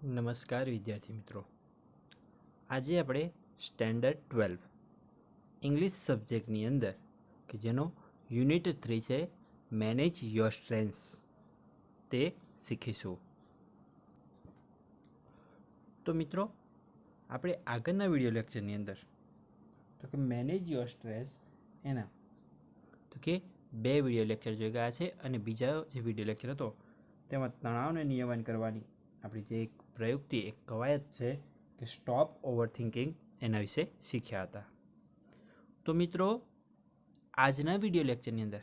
નમસ્કાર વિદ્યાર્થી મિત્રો, આજે આપણે સ્ટેન્ડર્ડ 12 ઇંગ્લિશ સબ્જેક્ટની અંદર કે જેનો યુનિટ 3 છે મેનેજ યોર સ્ટ્રેન્થ્સ તે શીખીશું. તો મિત્રો, આપણે આગળના વિડીયો લેક્ચરની અંદર તો કે મેનેજ યોર સ્ટ્રેસ એના તો કે 2 વિડીયો લેક્ચર જોઈ ગયા છે અને બીજા જે વિડીયો લેક્ચર હતો તેમાં તણાવને નિયમન કરવાની આપણી જે એક પ્રયુક્તિ એક કવાયત છે કે સ્ટોપ ઓવર થિંકિંગ એના વિશે શીખ્યા હતા. તો મિત્રો, આજના વિડીયો લેક્ચરની અંદર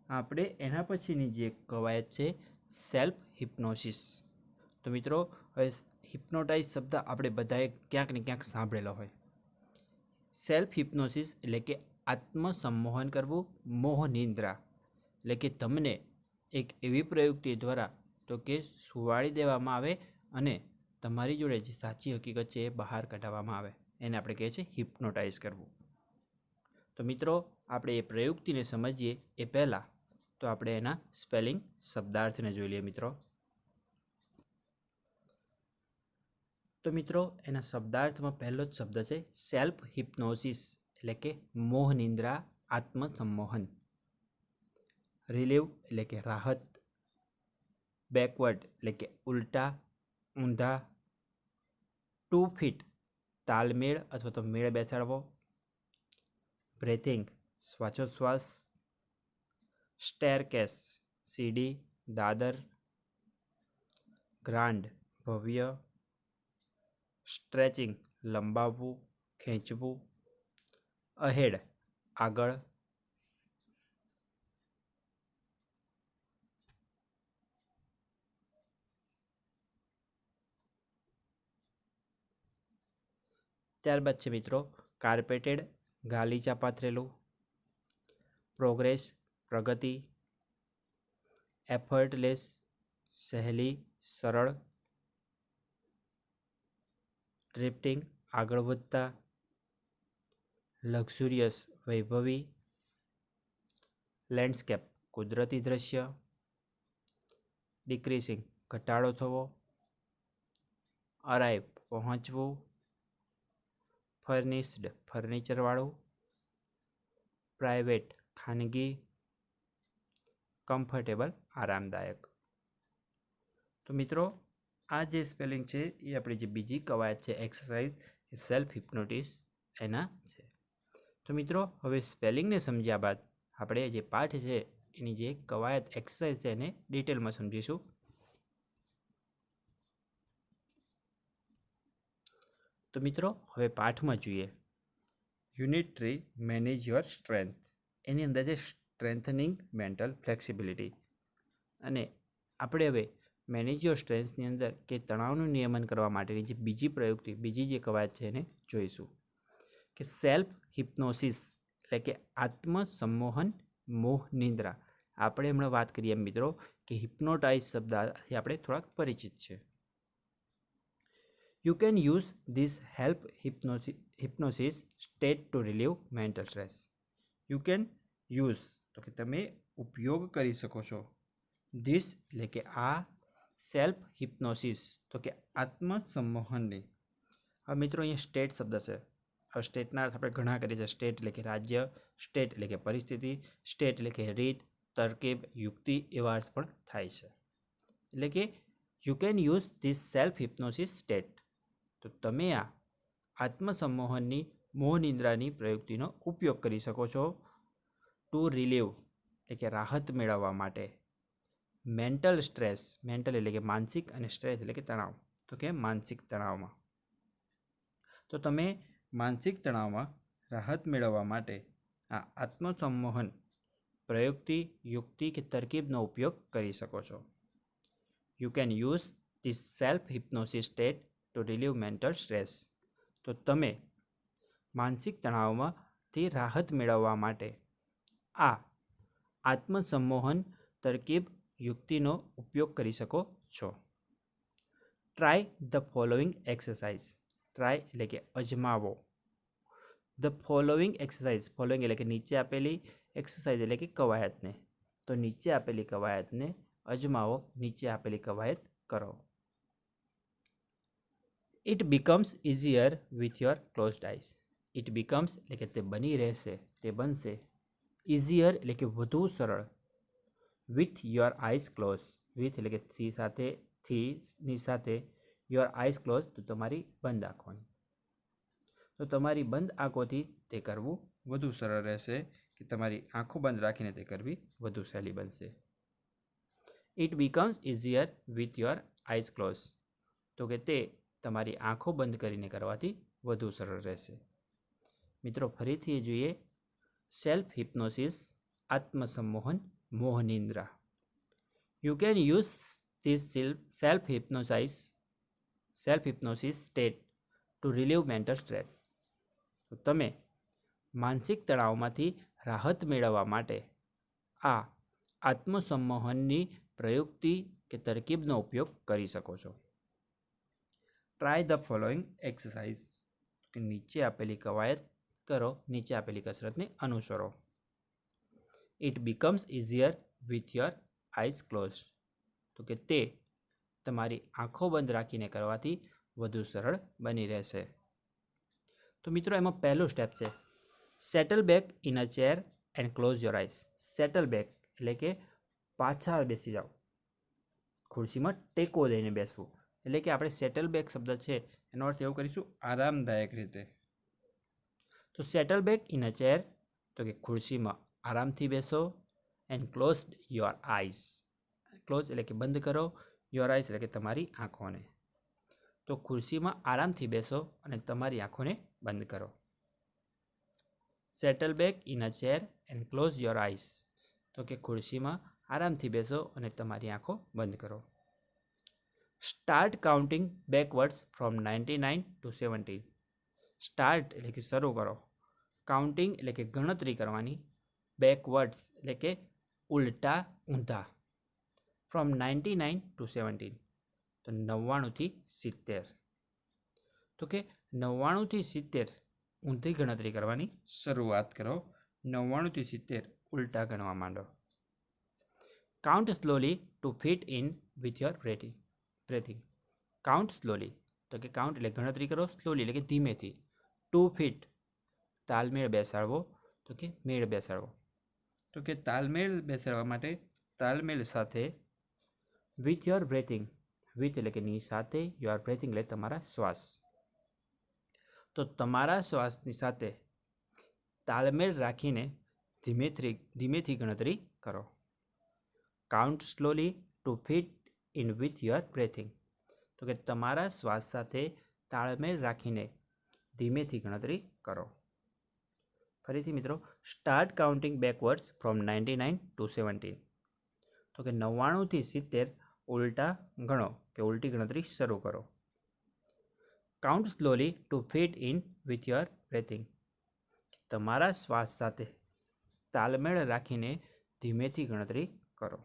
આપણે એના પછીની જે કવાયત છે સેલ્ફ હિપ્નોસિસ. તો મિત્રો, હવે હિપ્નોટાઇઝ શબ્દ આપણે બધાએ ક્યાંક ને ક્યાંક સાંભળેલો હોય. સેલ્ફ હિપ્નોસિસ એટલે કે આત્મસંમોહન કરવું, મોહ નિંદ્રા એટલે કે તમને એક એવી પ્રયુક્તિ દ્વારા તો કે સુવાડી દેવામાં આવે અને તમારી જોડે જે સાચી હકીકત છે એ બહાર કાઢવામાં આવે, એને આપણે કહીએ છીએ હિપ્નોટાઇઝ કરવું. તો મિત્રો, આપણે એ પ્રયુક્તિને સમજીએ એ પહેલાં તો આપણે એના સ્પેલિંગ શબ્દાર્થને જોઈ લઈએ મિત્રો. તો મિત્રો, એના શબ્દાર્થમાં પહેલો જ શબ્દ છે સેલ્ફ હિપ્નોસિસ એટલે કે મોહ નિંદ્રા, આત્મસંમોહન. રિલીવ એટલે કે રાહત, બેકવર્ડ એટલે કે ઉલટા, ઊંધા, ટુ ફીટ તાલમેળ અથવા તો મેળ બેસાડવો, બ્રેથિંગ શ્વાસોશ્વાસ, સ્ટેરકેસ સીડી, દાદર, ગ્રાન્ડ ભવ્ય, સ્ટ્રેચિંગ લંબાવવું, ખેંચવું, અહેડ આગળ, ત્યારબાદ છે મિત્રો કાર્પેટેડ ગાલીચા પાથરેલું, પ્રોગ્રેસ પ્રગતિ, એફર્ટલેસ સહેલી સરળ, ડ્રિફ્ટિંગ આગળ વધતા, લક્ઝુરિયસ વૈભવી, લેન્ડસ્કેપ કુદરતી દ્રશ્ય, ડિક્રીસિંગ ઘટાડો થવો, અરાઇવ પહોંચવું, ફર્નિશ્ડ ફર્નિચરવાળું, પ્રાઇવેટ ખાનગી, કમ્ફર્ટેબલ આરામદાયક. તો મિત્રો, આ જે સ્પેલિંગ છે એ આપણી જે બીજી કવાયત છે એક્સરસાઇઝ એ સેલ્ફ હિપ્નોટિસ એના છે. તો મિત્રો, હવે સ્પેલિંગને સમજ્યા બાદ આપણે જે પાઠ છે એની જે કવાયત એક્સરસાઇઝ છે એને ડિટેલમાં સમજીશું. તો મિત્રો, હવે પાઠમાં જોઈએ. યુનિટ 3 મેનેજ યોર સ્ટ્રેન્થ, એની અંદર છે સ્ટ્રેન્થનિંગ મેન્ટલ ફ્લેક્સિબિલિટી. અને આપણે હવે મેનેજ યોર સ્ટ્રેન્થની અંદર કે તણાવનું નિયમન કરવા માટેની જે બીજી પ્રયુક્તિ, બીજી જે કવાયત છે એને જોઈશું કે સેલ્ફ હિપ્નોસિસ એટલે કે આત્મસંમોહન મોહ નિંદ્રા. આપણે હમણાં વાત કરીએ મિત્રો કે હિપ્નોટાઇઝ શબ્દથી આપણે થોડાક પરિચિત છે. You can use this help hypnosis state to relieve mental stress. You can use તો કે તમે ઉપયોગ કરી શકો છો. ધીસ એટલે કે આ, સેલ્ફ હિપ્નોસિસ તો કે આત્મસંમોહનની. હવે મિત્રો, અહીંયા સ્ટેટ શબ્દ છે. હવે સ્ટેટના અર્થ આપણે ઘણા કરીએ છીએ. સ્ટેટ એટલે કે રાજ્ય, સ્ટેટ એટલે કે પરિસ્થિતિ, સ્ટેટ એટલે કે રીત, તરકીબ, યુક્તિ એવા અર્થ પણ થાય છે. એટલે કે you can use this self hypnosis state, તો તમે આ આત્મસંમોહનની મોહ નિંદ્રાની પ્રયુક્તિનો ઉપયોગ કરી શકો છો ટુ રિલીવ એટલે કે રાહત મેળવવા માટે, મેન્ટલ સ્ટ્રેસ, મેન્ટલ એટલે કે માનસિક અને સ્ટ્રેસ એટલે કે તણાવ, તો કે માનસિક તણાવમાં. તો તમે માનસિક તણાવમાં રાહત મેળવવા માટે આ આત્મસંમોહન પ્રયુક્તિ, યુક્તિ કે તરકીબનો ઉપયોગ કરી શકો છો. You can use this self hypnosis state to relieve mental stress. તો તમે માનસિક તણાવમાંથી રાહત મેળવવા માટે આ આત્મસંમોહન તરકીબ, યુક્તિનો ઉપયોગ કરી શકો છો. Try the following exercise. Try એટલે કે અજમાવો. ધ ફોલોઈંગ એક્સરસાઇઝ, ફોલોઈંગ એટલે કે નીચે આપેલી, એક્સરસાઇઝ એટલે કે કવાયતને. તો નીચે આપેલી કવાયતને અજમાવો, નીચે આપેલી કવાયત કરો. It becomes easier with your closed eyes. It becomes એટલે કે તે બની રહેશે, તે બનશે. ઇઝીયર એટલે કે વધુ સરળ. With your eyes close. With એટલે કે થી સાથે, થીની સાથે, યોર આઈઝ ક્લોઝ તો તમારી બંધ આંખોની. તો તમારી બંધ આંખોથી તે કરવું વધુ સરળ રહેશે, કે તમારી આંખો બંધ રાખીને તે કરવી વધુ સહેલી બનશે. It becomes easier with your eyes close. તો કે તે તમારી આંખો બંધ કરીને કરવાથી વધુ સરળ રહેશે. મિત્રો ફરીથી જોઈએ. સેલ્ફ હિપ્નોસિસ, આત્મસંમોહન, મોહનિંદ્રા. You can use this self hypnosis state to relieve mental stress. તો તમે માનસિક તણાવમાંથી રાહત મેળવવા માટે આ આત્મસંમોહનની પ્રયુક્તિ કે તરકીબનો ઉપયોગ કરી શકો છો. Try the following exercise. કે નીચે આપેલી કવાયત કરો, નીચે આપેલી કસરતને અનુસરો. It becomes easier with your eyes close. તો કે તે તમારી આંખો બંધ રાખીને કરવાથી વધુ સરળ બની રહેશે. તો મિત્રો એમાં પહેલું સ્ટેપ છે settle back in a chair and close your eyes. Settle back એટલે કે પાછા બેસી જાઓ, ખુરશીમાં ટેકો દઈને બેસવું. એટલે કે આપણે સેટલ બેક શબ્દ છે એનો અર્થ એવું કરીશું આરામદાયક રીતે. તો settle back in a chair તો કે ખુરશીમાં આરામથી બેસો. And close your eyes. Close એટલે કે બંધ કરો, યોર આઈઝ એટલે કે તમારી આંખોને. તો ખુરશીમાં આરામથી બેસો અને તમારી આંખોને બંધ કરો. Settle back in a chair and close your eyes. તો કે ખુરશીમાં આરામથી બેસો અને તમારી આંખો બંધ કરો. Start counting backwards from 99 to 17. Start એટલે કે શરૂ કરો. કાઉન્ટિંગ એટલે કે ગણતરી કરવાની. બેકવર્ડ્સ એટલે કે ઉલટા ઊંધા. From 99 to 17. તો 99થી 70. તો કે 99થી 70 ઊંધી ગણતરી કરવાની શરૂઆત કરો. 99થી 70 ઉલટા ગણવા માંડો. Count slowly to fit in with your breathing. Count slowly તો કે કાઉન્ટ એટલે ગણતરી કરો, સ્લોલી એટલે કે ધીમેથી. 2 ફીટ તાલમેળ બેસાડવો તો કે મેળ બેસાડવો. તો કે તાલમેળ બેસાડવા માટે તાલમેળ સાથે વિથ યોર બ્રેથિંગ. વિથ એટલે કે ની સાથે, યોર બ્રેથિંગ એટલે તમારા શ્વાસ. તો તમારા શ્વાસની સાથે તાલમેળ રાખીને ધીમેથી ગણતરી કરો. Count slowly to fit in with your breathing. તો કે તમારા શ્વાસ સાથે તાળમેળ રાખીને ધીમેથી ગણતરી કરો. ફરીથી મિત્રો, start counting backwards from 99 to 17. તો કે 99થી 70 ઉલટા ગણો કે ઉલટી ગણતરી શરૂ કરો. Count slowly to fit in with your breathing. તમારા શ્વાસ સાથે તાલમેળ રાખીને ધીમેથી ગણતરી કરો.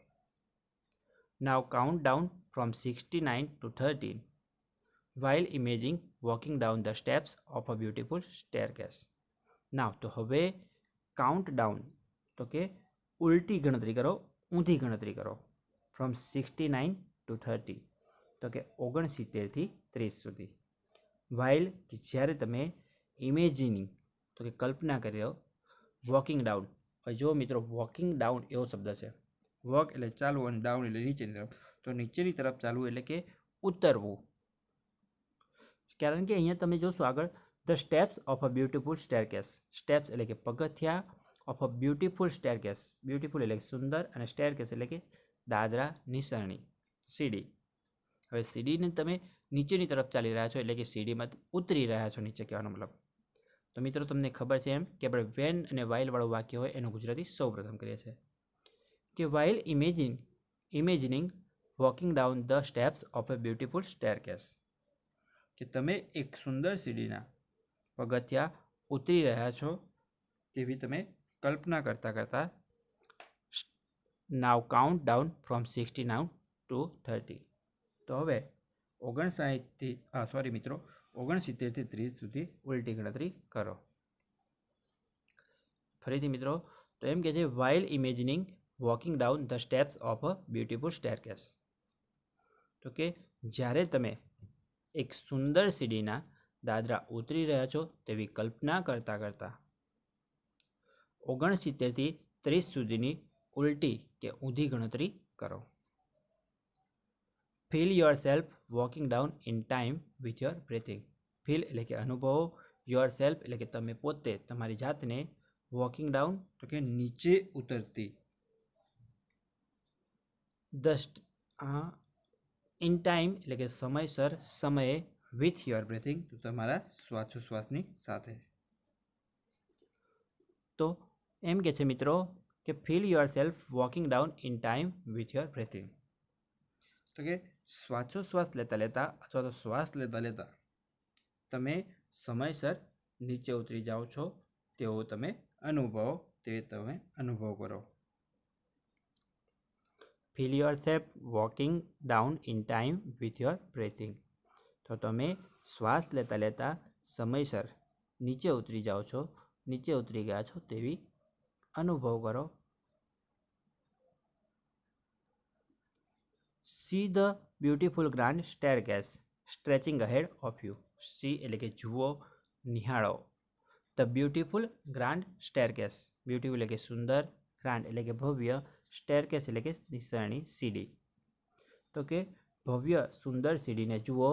નાવ count down from 69 to 13 while imagining walking down the steps of a beautiful staircase. નાવ તો હવે કાઉન્ટ ડાઉન તો કે ઉલટી ગણતરી કરો, ઊંધી ગણતરી કરો. ફ્રોમ 69 to 30 તો કે 69થી 30 સુધી. વાઇલ કે જ્યારે તમે ઇમેજિનિંગ તો કે કલ્પના કર્યો વોકિંગ ડાઉન. જો મિત્રો વોકિંગ ડાઉન એવો શબ્દ છે. વોક એટલે ચાલવું અને ડાઉન એટલે નીચેની તરફ. તો નીચેની તરફ ચાલવું એટલે કે ઉતરવું. કારણ કે અહીંયા તમે જોશો આગળ the steps of a beautiful staircase. Steps એટલે કે પગથિયા, of a beautiful staircase. Beautiful એટલે કે સુંદર અને સ્ટેરકેસ એટલે કે દાદરા નિસરણી, સીડી. હવે સીડીને તમે નીચેની તરફ ચાલી રહ્યા છો એટલે કે સીડીમાં ઉતરી રહ્યા છો નીચે કહેવાનો મતલબ. તો મિત્રો તમને ખબર છે એમ કે આપણે વેન અને વાઇલવાળું વાક્ય હોય એનું ગુજરાતી સૌ પ્રથમ કરીએ છીએ કે while imagining walking down the steps of a beautiful staircase. કે તમે એક સુંદર સીડીના પગથિયા ઉતરી રહ્યા છો તેવી તમે કલ્પના કરતા નાવ કાઉન્ટ ડાઉન ફ્રોમ 69 to 30. તો હવે 69થી 30 સુધી ઉલટી ગણતરી કરો. ફરીથી મિત્રો, તો એમ કે છે while imagining walking down the steps of a beautiful staircase. તો કે જ્યારે તમે એક સુંદર સીડીના દાદરા ઉતરી રહ્યા છો તેવી કલ્પના કરતાં કરતાં 69 થી 30 સુધીની ઉલટી કે ઊંધી ગણતરી કરો. Feel your self walking down in time with your breathing. Feel એટલે કે અનુભવો, યોર સેલ્ફ એટલે કે તમે પોતે તમારી જાતને, વોકિંગ ડાઉન તો કે નીચે ઉતરતી, ઇન ટાઈમ એટલે કે સમયસર, સમયે, વિથ યોર બ્રેથિંગ તો તમારા શ્વાસોશ્વાસની સાથે. તો એમ કે છે મિત્રો કે feel your self walking down in time with your breathing. તો કે શ્વાસોશ્વાસ લેતા લેતા અથવા તો શ્વાસ લેતા લેતા તમે સમયસર નીચે ઉતરી જાઓ છો તેવો તમે અનુભવ કરો. Feel your self walking down in time with your breathing. તો તમે શ્વાસ લેતા લેતા સમયસર નીચે ઉતરી જાઓ છો, નીચે ઉતરી ગયા છો તેવી અનુભવ કરો. See the beautiful grand staircase stretching ahead of you. C એટલે કે જુઓ, નિહાળો. The beautiful grand staircase, beautiful એટલે કે સુંદર, ગ્રાન્ડ એટલે કે ભવ્ય, સ્ટેરકેસ એટલે કે નિસરણી સીડી. તો કે ભવ્ય સુંદર સીડીને જુઓ.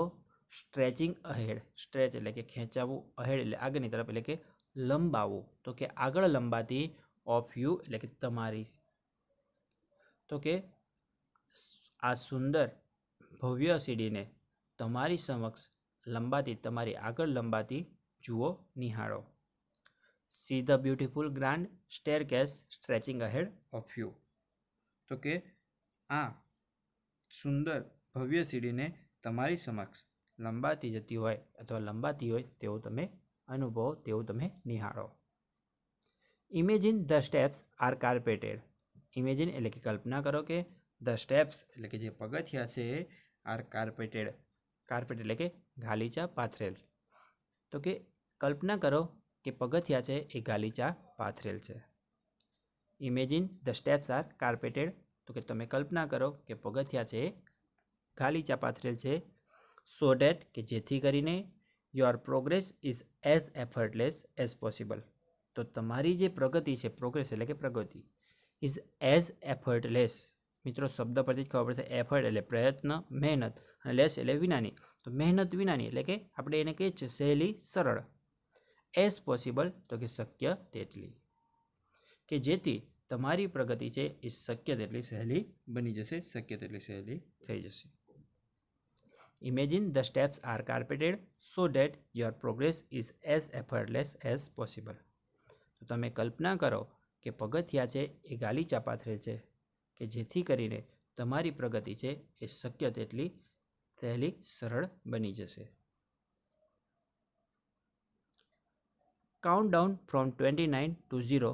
સ્ટ્રેચિંગ અહેડ, સ્ટ્રેચ એટલે કે ખેંચાવવું, અહેડ એટલે આગળની તરફ એટલે કે લંબાવવું, તો કે આગળ લંબાતી, ઓફ યુ એટલે કે તમારી. તો કે આ સુંદર ભવ્ય સીડીને તમારી સમક્ષ લંબાતી, તમારી આગળ લંબાતી જુઓ, નિહાળો. See the beautiful grand staircase stretching ahead of you. તો કે આ સુંદર ભવ્ય સીડીને તમારી સમક્ષ લંબાતી જતી હોય અથવા લંબાતી હોય તેવું તમે અનુભવો, તેવું તમે નિહાળો. Imagine the steps are carpeted. Imagine એટલે કે કલ્પના કરો કે ધ સ્ટેપ્સ એટલે કે જે પગથિયા છે આર કાર્પેટેડ. કાર્પેટ એટલે કે ગાલીચા પાથરેલ. તો કે કલ્પના કરો કે પગથિયા છે એ ગાલીચા પાથરેલ છે. Imagine the steps are carpeted. તો કે તમે કલ્પના કરો કે પગથિયા છે એ ગાલીચા પાથરેલ છે. સો ડેટ કે જેથી કરીને your progress is as effortless as possible. તો તમારી જે પ્રગતિ છે, પ્રોગ્રેસ એટલે કે પ્રગતિ, ઇઝ એઝ એફર્ટલેસ. મિત્રો શબ્દ પરથી જ ખબર પડશે. એફર્ટ એટલે પ્રયત્ન, મહેનત, અને લેસ એટલે વિનાની. તો મહેનત વિનાની એટલે કે આપણે એને કહીએ છીએ સહેલી, સરળ. એઝ પોસિબલ તો કે શક્ય તેટલી, કે જેથી તમારી પ્રગતિ છે એ શક્ય તેટલી સહેલી બની જશે, શક્ય તેટલી સહેલી થઈ જશે. Imagine the steps are carpeted so that your progress is as effortless as possible. તો તમે કલ્પના કરો કે પગથિયા છે એ ગાલીચા પાથરેલ છે, કે જેથી કરીને તમારી પ્રગતિ છે એ શક્ય તેટલી સહેલી, સરળ બની જશે. Count down from 29 to 0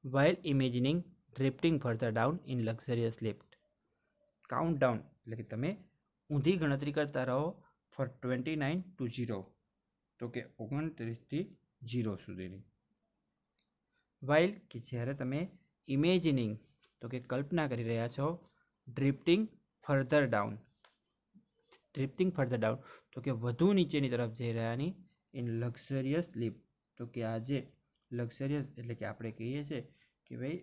while imagining drifting further down in luxurious lift. Count down એટલે કે તમે ઊંધી ગણતરી કરતા રહો ફોર 29 to 0, તો કે 29 થી 0 સુધીની. વાઇલ કે જ્યારે તમે ઇમેજિનિંગ તો કે કલ્પના કરી રહ્યા છો, ડ્રિફ્ટિંગ ફર્ધર ડાઉન. ડ્રિફ્ટિંગ ફર્ધર ડાઉન તો કે વધુ નીચેની તરફ જઈ રહ્યાની, ઇન લક્ઝરિયસ લિપ. તો કે આ જે લક્ઝરિયસ એટલે કે આપણે કહીએ છીએ કે ભાઈ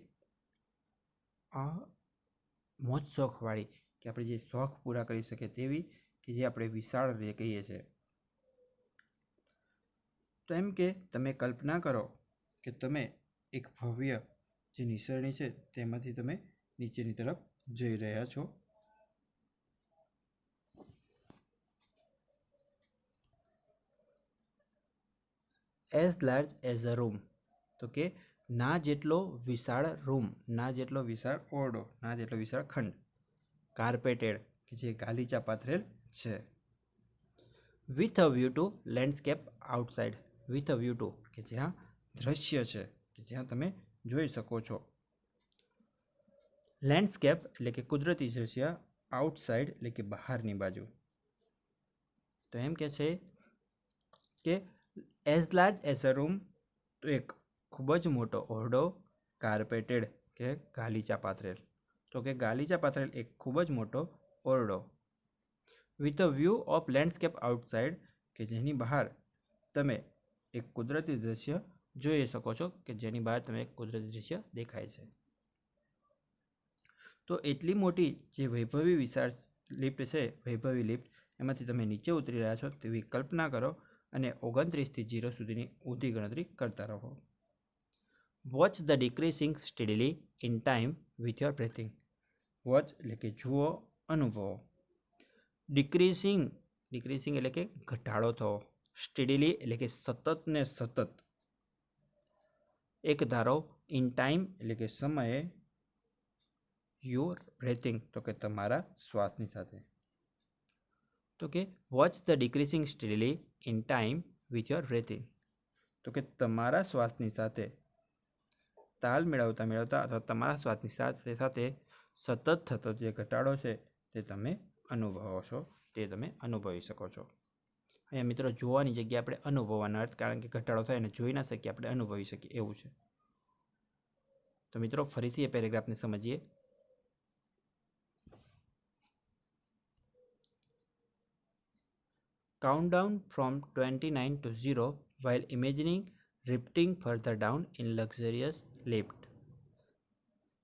મોજ શોખવાળી, કે આપણે જે શોખ પૂરા કરી શકીએ તેવી, કે જે આપણે વિશાળ કહીએ છીએ. તો એમ કે તમે કલ્પના કરો કે તમે એક ભવ્ય જે નિસરણી છે તેમાંથી તમે નીચેની તરફ જઈ રહ્યા છો. As large as a room. તો કે ના જેટલો વિશાળ રૂમ, ના જેટલો વિશાળ ઓરડો, ના જેટલો વિશાળ ખંડ. કાર્પેટેડ કે જે ગાલીચા પાથરેલ છે. With a view to landscape outside. With a view to કે જ્યાં દ્રશ્ય છે, કે જ્યાં તમે જોઈ શકો છો. લેન્ડસ્કેપ એટલે કે કુદરતી દ્રશ્ય, આઉટસાઇડ એટલે કે બહારની બાજુ. તો એમ કે છે કે as large as a room, તો એક ખૂબ જ મોટો ઓરડો, કાર્પેટેડ કે ગાલીચા પાથરેલ. તો કે ગાલીચા પાથરેલ એક ખૂબ જ મોટો ઓરડો. With a view of landscape outside, કે જેની બહાર તમે એક કુદરતી દૃશ્ય જોઈ શકો છો, કે જેની બહાર તમે એક કુદરતી દૃશ્ય દેખાય છે. તો એટલી મોટી જે વૈભવી વિશાળ લિફ્ટ છે, વૈભવી લિફ્ટ, એમાંથી તમે નીચે ઉતરી રહ્યા છો તેવી કલ્પના કરો અને 29થી 0 સુધીની ઊંધી ગણતરી કરતા રહો. Watch the decreasing steadily in time with your breathing. Watch એટલે કે જુઓ, અનુભવો. ડિક્રીસિંગ એટલે કે ઘટાડો થવો. સ્ટેડીલી એટલે કે સતત ને સતત. એક ધારો. ઇન ટાઈમ એટલે કે સમયે. યોર બ્રેથિંગ તો કે તમારા શ્વાસની સાથે. તો કે watch the decreasing steadily in time with your breathing. તો કે તમારા શ્વાસની સાથે તાલ મેળવતા અથવા તમારા શ્વાસની સાથે સાથે સતત થતો જે ઘટાડો છે તે તમે અનુભવો છો, તે તમે અનુભવી શકો છો. અહીંયા મિત્રો જોવાની જગ્યાએ આપણે અનુભવવાનો અર્થ, કારણ કે ઘટાડો થાય અને જોઈ ના શકીએ, આપણે અનુભવી શકીએ એવું છે. તો મિત્રો ફરીથી એ પેરેગ્રાફને સમજીએ. Count down from 29 to 0 while imagining drifting further down in luxurious lift.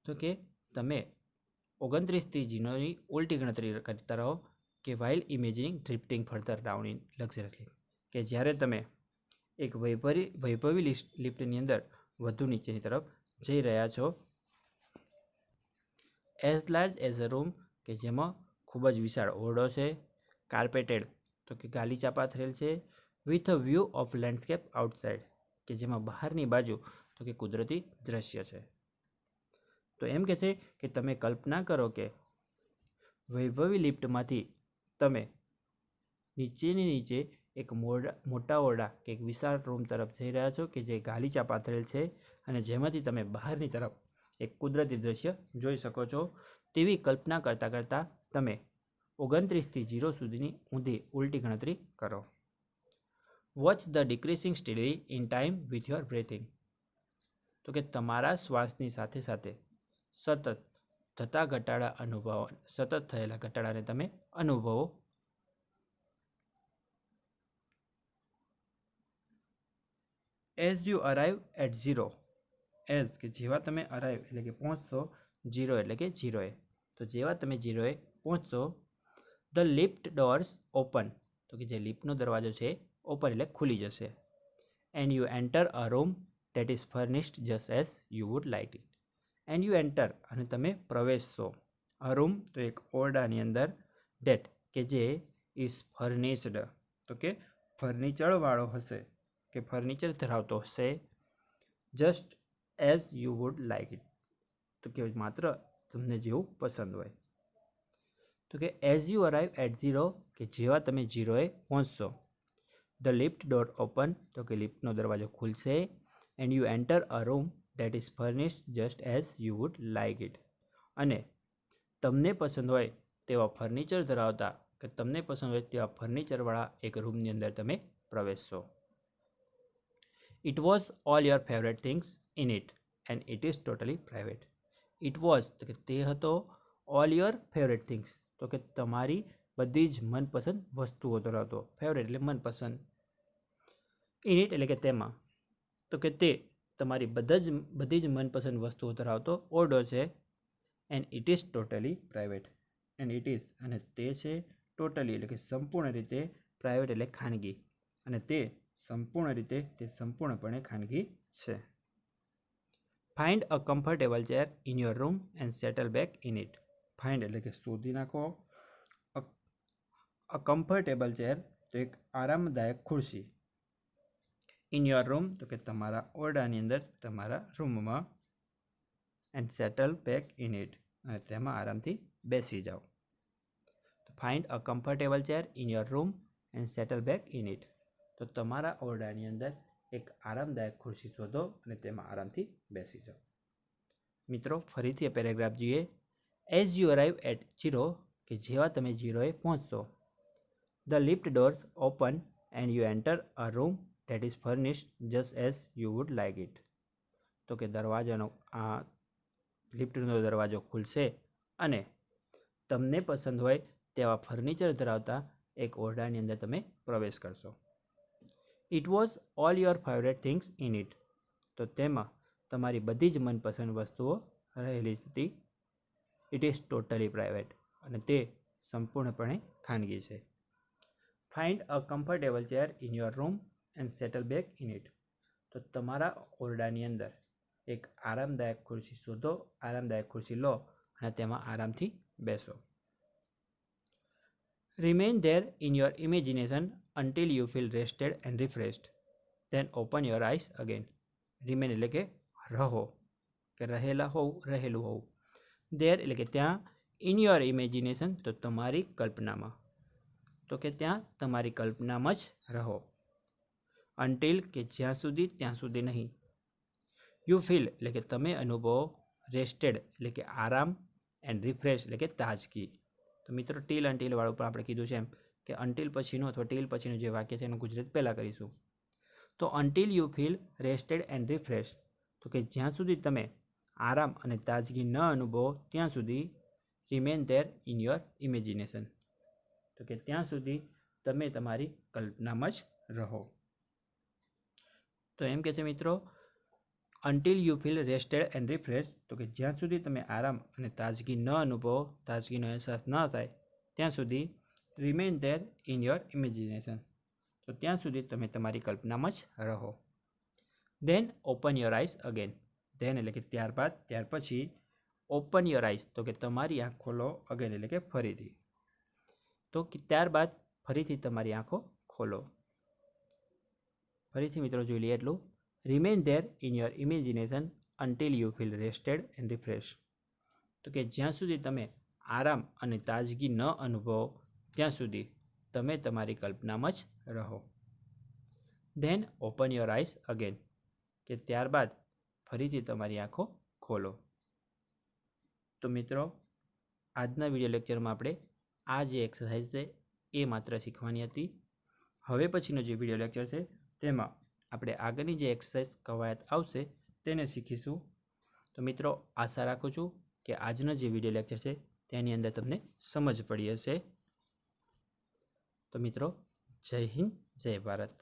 તો કે તમે 29થી 0ની ઉલટી ગણતરી કરતા રહો, કે while imagining drifting further down in luxurious lift, કે જ્યારે તમે એક વૈભવી લિફ્ટની અંદર વધુ નીચેની તરફ જઈ રહ્યા છો. As large as a room, કે જેમાં ખૂબ જ વિશાળ ઓરડો છે. કાર્પેટેડ તો કે ગાલીચા પાથરેલ છે. With a view of landscape outside, કે જેમાં બહારની બાજુ તો કે કુદરતી દ્રશ્ય છે. તો એમ કે છે કે તમે કલ્પના કરો કે વૈભવી લિફ્ટમાંથી તમે નીચે એક મોટા ઓરડા કે એક વિશાળ રૂમ તરફ જઈ રહ્યા છો, કે જે ગાલીચા પાથરેલ છે અને જેમાંથી તમે બહારની તરફ એક કુદરતી દ્રશ્ય જોઈ શકો છો. તેવી કલ્પના કરતાં કરતાં તમે 29થી 0 સુધીની ઉલટી ગણતરી કરો. Watch the decreasing steadily in time with your breathing. તો કે તમારા શ્વાસની સાથે સાથે સતત થયેલા ઘટાડાને તમે અનુભવો. As you arrive at 0. As કે જેવા તમે અરાઇવ એટલે કે પહોંચશો, 0 એટલે કે 0એ. તો જેવા તમે 0એ પહોંચશો, ધ લિફ્ટ ડોર્સ ઓપન, તો કે જે લિફ્ટનો દરવાજો છે ઓપન એટલે ખુલી જશે. And you enter a room that is furnished just as you would like it. And you enter અને તમે પ્રવેશશો. અ રૂમ તો એક ઓરડાની અંદર. ડેટ કે જે ઇઝ ફર્નિશ્ડ તો કે ફર્નિચરવાળો હશે, કે ફર્નિચર ધરાવતો હશે. Just as you would like it, તો કે માત્ર તમને જેવું પસંદ હોય. તો કે એઝ યુ અરાઇવ એટ 0, કે જેવા તમે 0એ પહોંચશો. ધ લિફ્ટ ડોર ઓપન, તો કે લિફ્ટનો દરવાજો ખુલશે. And you enter a room that is furnished just as you would like it. અને તમને પસંદ હોય તેવા ફર્નિચર ધરાવતા, કે તમને પસંદ હોય તેવા ફર્નિચરવાળા એક રૂમની અંદર તમે પ્રવેશશો. It was all your favourite things in it and it is totally private. It was તો કે તે હતો. ઓલ યોર ફેવરેટ થિંગ્સ તો કે તમારી બધી જ મનપસંદ વસ્તુઓ ધરાવતો. ફેવરેટ એટલે મનપસંદ. ઇન ઇટ એટલે કે તેમાં. તો કે તે તમારી બધી જ મનપસંદ વસ્તુઓ ધરાવતો ઓરડો છે. And it is totally private. And it is અને તે છે. ટોટલી એટલે કે સંપૂર્ણ રીતે. પ્રાઇવેટ એટલે ખાનગી. અને તે સંપૂર્ણપણે ખાનગી છે. Find a comfortable chair in your room and settle back in it. Find એટલે કે શોધી નાખો. અ કમ્ફર્ટેબલ ચેર તો એક આરામદાયક ખુરશી. ઇન યોર રૂમ તો કે તમારા ઓરડાની અંદર, તમારા રૂમમાં. And settle back in it અને તેમાં આરામથી બેસી જાઓ. Find a comfortable chair in your room and settle back in it. તો તમારા ઓરડાની અંદર એક આરામદાયક ખુરશી શોધો અને તેમાં આરામથી બેસી જાઓ. મિત્રો ફરીથી એ પેરેગ્રાફ જોઈએ. એઝ યુ અરાઇવ એટ 0, કે જેવા તમે 0એ પહોંચશો. The lift doors open and you enter a room that is furnished just as you would like it. તો કે લિફ્ટનો દરવાજો ખુલશે અને તમને પસંદ હોય તેવા ફર્નિચર ધરાવતા એક ઓરડાની અંદર તમે પ્રવેશ કરશો. It was all your favourite things in it. તો તેમાં તમારી બધી જ મનપસંદ વસ્તુઓ રહેલી હતી. It is totally private. અને તે સંપૂર્ણપણે ખાનગી છે. Find a comfortable chair in your room and settle back in it. તો તમારા ઓરડાની અંદર એક આરામદાયક ખુરશી શોધો, આરામદાયક ખુરશી લો અને તેમાં આરામથી બેસો. Remain there in your imagination until you feel rested and refreshed. Then open your eyes again. Remain એટલે કે રહો, કે રહેલા હોવ, રહેલું હોવું. There એટલે કે ત્યાં, in your imagination તો તમારી કલ્પનામાં, તો કે ત્યાં તમારી કલ્પનામાં જ રહો. Until કે જ્યાં સુધી, ત્યાં સુધી નહીં. You feel એટલે કે તમે અનુભવો, rested એટલે કે આરામ, and refresh એટલે કે તાજગી. તો મિત્રો ટીલ અનટીલ વાળું પણ આપણે કીધું છે એમ કે અનટીલ પછીનું અથવા ટીલ પછીનું જે વાક્ય છે એનું ગુજરાત પહેલાં કરીશું. તો until you feel rested and refresh, તો કે જ્યાં સુધી તમે આરામ અને તાજગી ન અનુભવો ત્યાં સુધી remain there in your imagination, તો કે ત્યાં સુધી તમે તમારી કલ્પનામાં જ રહો. તો એમ કે છે મિત્રો until you feel rested and refresh, તો કે જ્યાં સુધી તમે આરામ અને તાજગી ન અનુભવો, તાજગીનો અહેસાસ ન થાય ત્યાં સુધી remain there in your imagination, તો ત્યાં સુધી તમે તમારી કલ્પનામાં જ રહો. Then open your eyes again. Then એટલે કે ત્યારબાદ, ત્યાર પછી ઓપન યોર આઈસ તો કે તમારી આંખ ખોલો, અગેન એટલે કે ફરીથી, તો ત્યારબાદ ફરીથી તમારી આંખો ખોલો. ફરીથી મિત્રો જોઈ લઈએ એટલું. Remain there in your imagination until you feel rested and refresh, તો કે જ્યાં સુધી તમે આરામ અને તાજગી ન અનુભવો ત્યાં સુધી તમે તમારી કલ્પનામાં જ રહો. Then open your eyes again, કે ત્યારબાદ ફરીથી તમારી આંખો ખોલો. તો મિત્રો આજના વિડીયો લેક્ચરમાં આપણે આ જે એક્સરસાઇઝ છે એ માત્ર શીખવાની હતી. હવે પછીનો જે વિડીયો લેક્ચર છે તેમાં આપણે આગળની જે એક્સરસાઇઝ કવાયત આવશે તેને શીખીશું. તો મિત્રો આશા રાખું છું કે આજનો જે વિડીયો લેક્ચર છે તેની અંદર તમને સમજ પડી હશે. તો મિત્રો જય હિન્દ, જય ભારત.